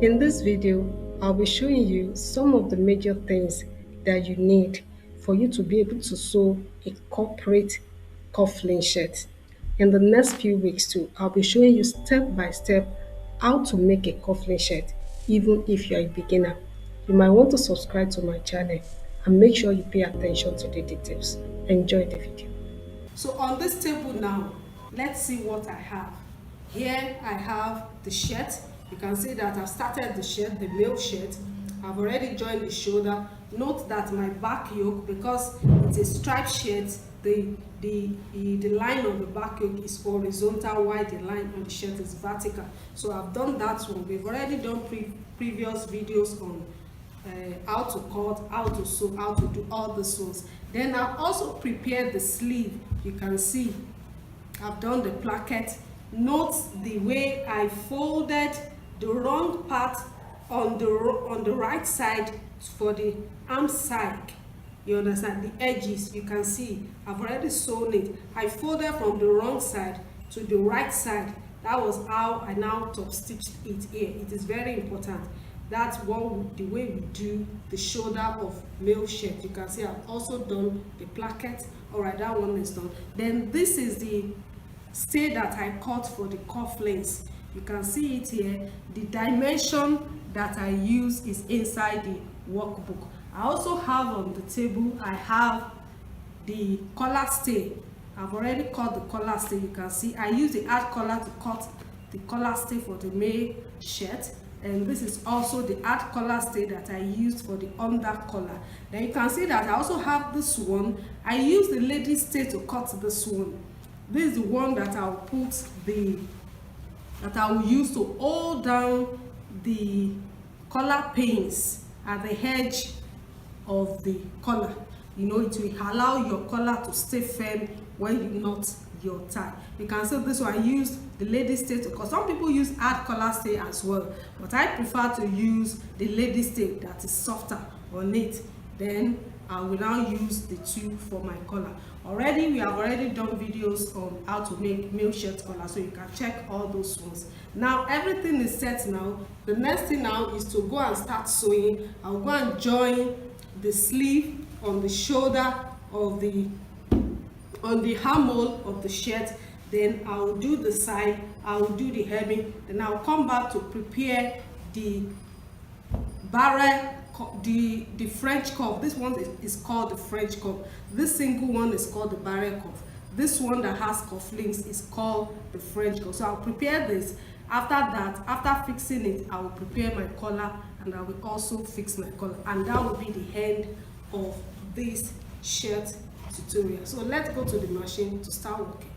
In this video, I'll be showing you some of the major things that you need for you to be able to sew a corporate cufflink shirt. In the next few weeks too, I'll be showing you step by step how to make a cufflink shirt even if you're a beginner. You might want to subscribe to my channel and make sure you pay attention to the details. Enjoy the video. So on this table now, let's see what I have. Here I have the shirt. You can see that I've started the shirt, the male shirt. I've already joined the shoulder. Note that my back yoke, because it's a striped shirt, the line on the back yoke is horizontal while the line on the shirt is vertical. So I've done that one. We've already done previous videos on how to cut, how to sew, how to do all the sews. Then I've also prepared the sleeve. You can see I've done the placket. Note the way I folded the wrong part on the right side for the arm side. You understand? The edges, you can see I've already sewn it. I folded from the wrong side to the right side. That was how I now top stitched it here. It is very important. That's the way we do the shoulder of male shirt. You can see I've also done the placket. All right, that one is done. Then this is the stay that I cut for the cufflinks. You can see it here. The dimension that I use is inside the workbook. I also have on the table, I have the collar stay. I've already cut the collar stay. You can see I use the add collar to cut the collar stay for the male shirt. And this is also the add collar stay that I used for the under collar. Then you can see that I also have this one. I use the lady stay to cut this one. This is the one that I will use to hold down the collar pins at the edge of the collar. You know, it will allow your collar to stay firm when you knot your tie. You can see this one I use the lady stay because some people use add collar stay as well, but I prefer to use the lady stay that is softer on it. Then I will now use the two for my collar. We have already done videos on how to make male shirt collar, so you can check all those ones. Now everything is set now. The next thing now is to go and start sewing. I'll go and join the sleeve on the shoulder of the armhole of the shirt. Then I will do the side, I will do the hemming, then I'll come back to prepare the barrel, the French cuff. This one is called the French cuff. This single one is called the barrel cuff. This one that has cufflinks is called the French cuff. So I'll prepare this. After that, after fixing it, I will prepare my collar and I will also fix my collar, and that will be the end of this shirt tutorial. So let's go to the machine to start working.